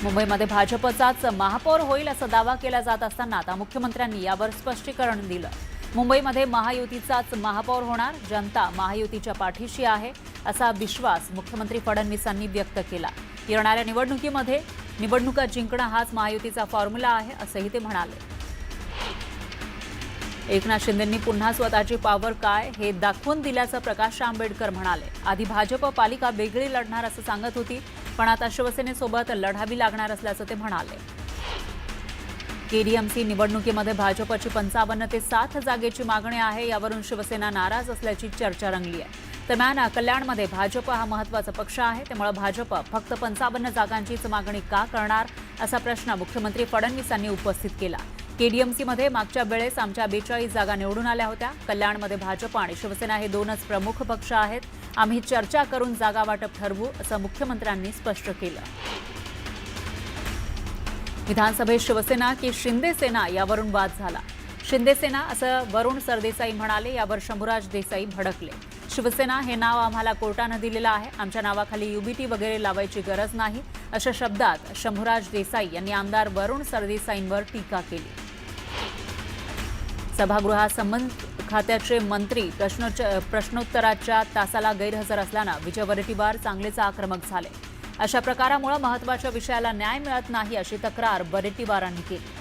मुंबईमध्ये भाजपचाच महापौर होईल असा दावा केला जात असताना आता मुख्यमंत्र्यांनी यावर स्पष्टीकरण दिलं। मुंबईमध्ये महायुतीचाच महापौर होणार, जनता महायुतीच्या पाठीशी आहे असा विश्वास मुख्यमंत्री फडणवीसांनी व्यक्त केला। येणाऱ्या निवडणुकीमध्ये निवडणुका जिंकणं हाच महायुतीचा फॉर्म्युला आहे असंही ते म्हणाले। एकनाथ शिंदेंनी पुन्हा स्वतःची पॉवर काय हे दाखवून दिल्याचं प्रकाश आंबेडकर म्हणाले। आधी भाजप पालिका वेगळी लढणार असं सांगत होती, पण आता शिवसेनेसोबत लढावी लागणार असल्याचं ते म्हणाले। केडीएमसी निवडणुकीमध्ये भाजपची 55 ते 60 जागेची मागणी आहे, यावरून शिवसेना नाराज असल्याची चर्चा रंगली आहे। दरम्यान कल्याणमध्ये भाजप हा महत्त्वाचा पक्ष आहे, त्यामुळे भाजप फक्त 55 जागांचीच मागणी का करणार असा प्रश्न मुख्यमंत्री फडणवीसांनी उपस्थित केला। केडीएमसीमध्ये मागच्या वेळेस आमच्या 42 जागा निवडून आल्या होत्या। कल्याणमध्ये भाजप आणि शिवसेना हे दोनच प्रमुख पक्ष आहेत। आम्ही चर्चा करून जागा वाटप ठरवू असं मुख्यमंत्र्यांनी स्पष्ट केलं। विधानसभेत शिवसेना की शिंदे सेना यावरून वाद झाला। शिंदे सेना असं वरुण सरदेसाई म्हणाले, यावर शंभूराज देसाई भडकले। शिवसेना हे नाव आम्हाला कोर्टानं दिलेलं आहे, आमच्या नावाखाली यूबीटी वगैरे लावायची गरज नाही अशा शब्दात शंभूराज देसाई यांनी आमदार वरुण सरदेसाईंवर टीका केली। सभागृहात संबंधित खात्याचे मंत्री प्रश्नोत्तराच्या तासाला गैरहजर असल्यानं विजय वडेट्टीवार चांगलेच आक्रमक झाले। अशा प्रकारामुळे महत्त्वाच्या विषयाला न्याय मिळत नाही अशी तक्रार वडेट्टीवारांनी केली।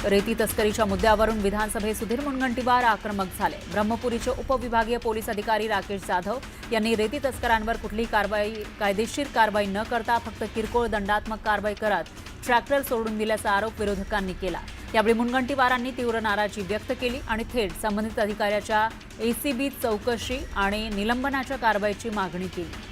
रेती तस्करीच्या मुद्द्यावरून विधानसभेत सुधीर मुनगंटीवार आक्रमक झाले। ब्रह्मपुरीचे उपविभागीय पोलीस अधिकारी राकेश जाधव यांनी रेती तस्करांवर कुठलीही कायदेशीर कारवाई न करता फक्त किरकोळ दंडात्मक कारवाई करत ट्रॅक्टर सोडून दिल्याचा आरोप विरोधकांनी केला। यावेळी मुनगंटीवारांनी तीव्र नाराजी व्यक्त केली आणि थेट संबंधित अधिकाऱ्याच्या एसीबी चौकशी आणि निलंबनाच्या कारवाईची मागणी केली।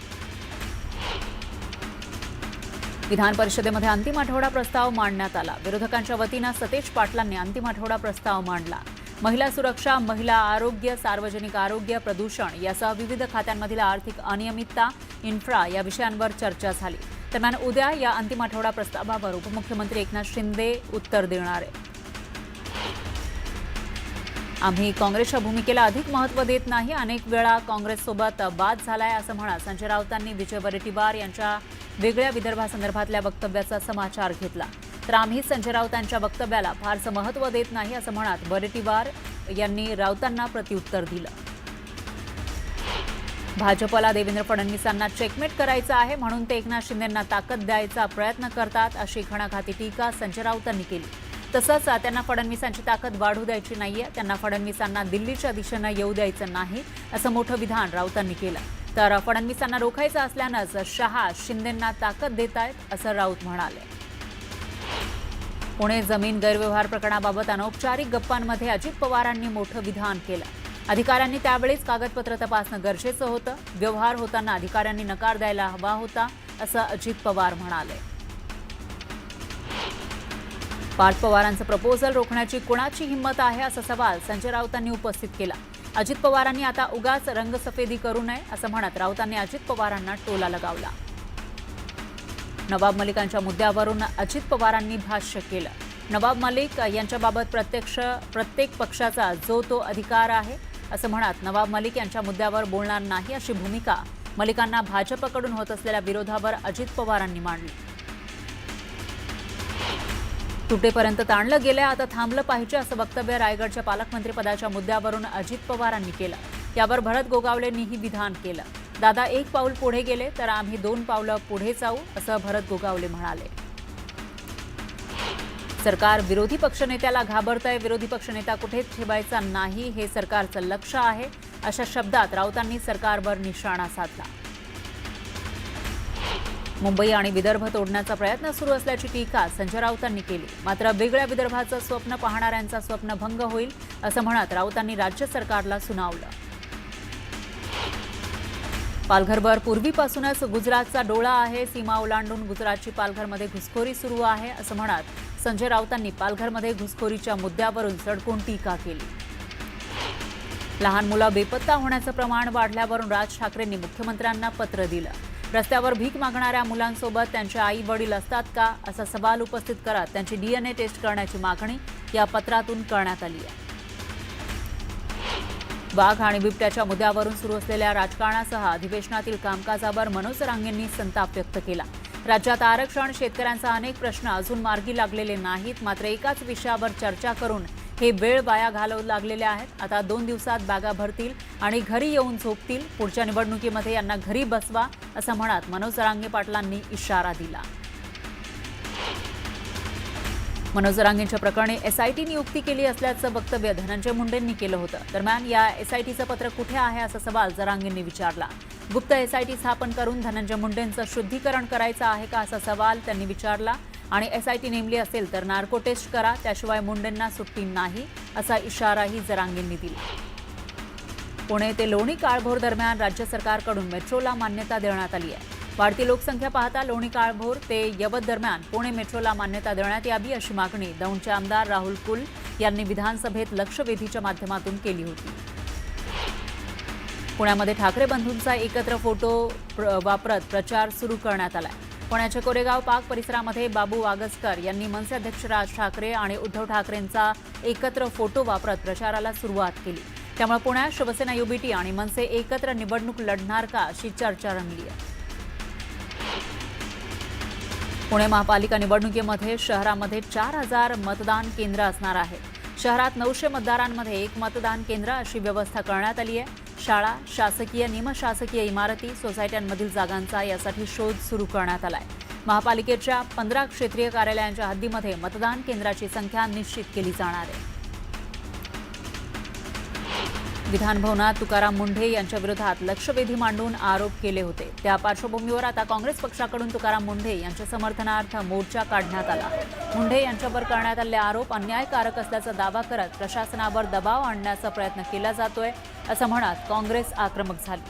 विधान परिषदेमध्ये अंतिम आठवडा प्रस्ताव मांडण्यात आला। विरोधकांच्या वतीनं सतेज पाटलांनी अंतिम आठवडा प्रस्ताव मांडला। महिला सुरक्षा, महिला आरोग्य, सार्वजनिक आरोग्य, प्रदूषण यासह विविध खात्यांमधील आर्थिक अनियमितता, इन्फ्रा या विषयांवर चर्चा झाली। दरम्यान उद्या या अंतिम आठवडा प्रस्तावावर उपमुख्यमंत्री एकनाथ शिंदे उत्तर देणार आहेत। आम्ही काँग्रेसच्या भूमिकेला अधिक महत्त्व देत नाही, अनेक वेळा काँग्रेससोबत वाद झालाय असं म्हणत संजय राऊतांनी विजय वडेट्टीवार यांच्या वेगळ्या विदर्भासंदर्भातल्या वक्तव्याचा समाचार घेतला। तर आम्ही संजय राऊतांच्या वक्तव्याला फारसं महत्त्व देत नाही असं म्हणत वडेट्टीवार यांनी राऊतांना प्रत्युत्तर दिलं। भाजपला देवेंद्र फडणवीसांना चेकमेट करायचं आहे, म्हणून ते एकनाथ शिंदेंना ताकद द्यायचा प्रयत्न करतात अशी घणाघाती टीका संजय राऊतांनी केली। तसंच त्यांना फडणवीसांची ताकद वाढू द्यायची नाहीये, त्यांना फडणवीसांना दिल्लीच्या दिशेनं येऊ द्यायचं नाही असं मोठं विधान राऊतांनी केलं। तर फडणवीसांना रोखायचं असल्यानंच शहा शिंदेंना ताकद देत आहेत असं राऊत म्हणाले। पुणे जमीन गैरव्यवहार प्रकरणाबाबत अनौपचारिक गप्पांमध्ये अजित पवारांनी मोठं विधान केलं। अधिकाऱ्यांनी त्यावेळेच कागदपत्र तपासणं गरजेचं होतं, व्यवहार होताना अधिकाऱ्यांनी नकार द्यायला हवा होता असं अजित पवार म्हणाले। पार्थ पवारांचं प्रपोजल रोखण्याची कुणाची हिंमत आहे असा सवाल संजय राऊतांनी उपस्थित केला। अजित पवारांनी आता उगाच रंगसफेदी करू नये असं म्हणत राऊतांनी अजित पवारांना टोला लगावला। नवाब मलिकांच्या मुद्द्यावरून अजित पवारांनी भाष्य केलं। नवाब मलिक यांच्याबाबत प्रत्येक पक्षाचा जो तो अधिकार आहे असं म्हणत नवाब मलिक यांच्या मुद्द्यावर बोलणार नाही अशी भूमिका मलिकांना भाजपकडून होत असलेल्या विरोधावर अजित पवारांनी मांडली। तुटेपर्यंत ताणलं गेलंय, आता थांबलं पाहिजे असं वक्तव्य रायगडच्या पालकमंत्रीपदाच्या मुद्द्यावरून अजित पवारांनी केलं। यावर भरत गोगावलेंनीही विधान केलं। दादा एक पाऊल पुढे गेले तर आम्ही 2 पावलं पुढे जाऊ असं भरत गोगावले म्हणाले। सरकार विरोधी पक्षनेत्याला घाबरतंय, विरोधी पक्षनेता कुठेच ठेवायचा नाही हे सरकारचं लक्ष आहे अशा शब्दात राऊतांनी सरकारवर निशाणा साधला। मुंबई आणि विदर्भ तोडण्याचा प्रयत्न सुरू असल्याची टीका संजय राऊतांनी केली। मात्र वेगळ्या विदर्भाचं स्वप्न पाहणाऱ्यांचा स्वप्नभंग होईल असं म्हणत राऊतांनी राज्य सरकारला सुनावलं। पालघरवर पूर्वीपासूनच गुजरातचा डोळा आहे, सीमा ओलांडून गुजरातची पालघरमध्ये घुसखोरी सुरू आहे असं म्हणत संजय राऊतांनी पालघरमध्ये घुसखोरीच्या मुद्द्यावरून सडकून टीका केली। लहान मुलं बेपत्ता होण्याचं प्रमाण वाढल्यावरून राज ठाकरेंनी मुख्यमंत्र्यांना पत्र दिलं। रस्त्यावर भीक मागणाऱ्या मुलांसोबत त्यांचे आई वडील असतात का असा सवाल उपस्थित करत त्यांची डीएनए टेस्ट करण्याची मागणी या पत्रातून करण्यात आली आहे। वाघ आणि बिबट्याच्या मुद्द्यावरून सुरू असलेल्या राजकारणासह अधिवेशनातील कामकाजावर मनोज रांगेंनी संताप व्यक्त केला। राज्यात आरक्षण, शेतकऱ्यांचा अनेक प्रश्न अजून मार्गी लागलेले नाहीत. मात्र एकाच विषयावर चर्चा करून हे वेळ वाया घालवू लागलेले आहेत. आता 2 दिवसात बॅगा भरतील आणि घरी येऊन झोपतील. पुढच्या निवडणुकीमध्ये यांना घरी बसवा असं म्हणत मनोज जरांगे पाटलांनी इशारा दिला. मनोज जरांगेंच्या प्रकरणी एसआयटी नियुक्ती केली असल्याचं वक्तव्य धनंजय मुंडेंनी केलं होतं. दरम्यान या एसआयटीचं पत्र कुठे आहे असा सवाल जरांगेंनी विचारला. गुप्त एसआयटी स्थापन करून धनंजय मुंडेंचं शुद्धीकरण करायचं आहे का असा सवाल त्यांनी विचारला. आणि एसआयटी नेमली असेल तर नार्को टेस्ट करा, त्याशिवाय मुंडेंना सुट्टी नाही असा इशाराही जरांगेंनी दिला. पुणे ते लोणी काळभोर दरम्यान राज्य सरकारकडून मेट्रोला मान्यता देण्यात आली आहे. वाढती लोकसंख्या पाहता लोणी काळभोर ते यवत दरम्यान पुणे मेट्रोला मान्यता देण्यात यावी अशी मागणी दौंडचे आमदार राहुल कुल यांनी विधानसभेत लक्षवेधीच्या माध्यमातून केली होती. पुण्यामध्ये ठाकरे बंधूंचा एकत्र फोटो वापरत प्रचार सुरू करण्यात आलाय. पुण्याच्या कोरेगाव पार्क परिसरामध्ये बाबू वागसकर यांनी मनसे अध्यक्ष राज ठाकरे आणि उद्धव ठाकरेंचा एकत्र फोटो वापरत प्रचाराला सुरुवात केली. त्यामुळे पुण्यात शिवसेना, युबीटी आणि मनसे एकत्र निवडणूक लढणार का अशी चर्चा रंगली आहे. पुणे महापालिका निवडणुकीमध्ये शहरामध्ये 4000 मतदान केंद्र असणार आहेत. शहरात 900 मतदारांमध्ये 1 मतदान केंद्र अशी व्यवस्था करण्यात आली आहे. शाळा, शासकीय, निमशासकीय इमारती, सोसायट्यांमधील जागांचा यासाठी शोध सुरू करण्यात आलाय. महापालिकेच्या 15 क्षेत्रीय कार्यालयांच्या हद्दीमध्ये मतदान केंद्राची संख्या निश्चित केली जाणार आहे. विधानभवनात तुकाराम मुंढे यांच्या विरोधात लक्षवेधी मांडून आरोप केले होते. त्या पार्श्वभूमीवर आता काँग्रेस पक्षाकडून तुकाराम मुंढे यांच्या समर्थनार्थ मोर्चा काढण्यात आला. मुंढे यांच्यावर करण्यात आलेले आरोप अन्यायकारक असल्याचा दावा करत प्रशासनावर दबाव आणण्याचा प्रयत्न केला जातोय असं म्हणत काँग्रेस आक्रमक झाली.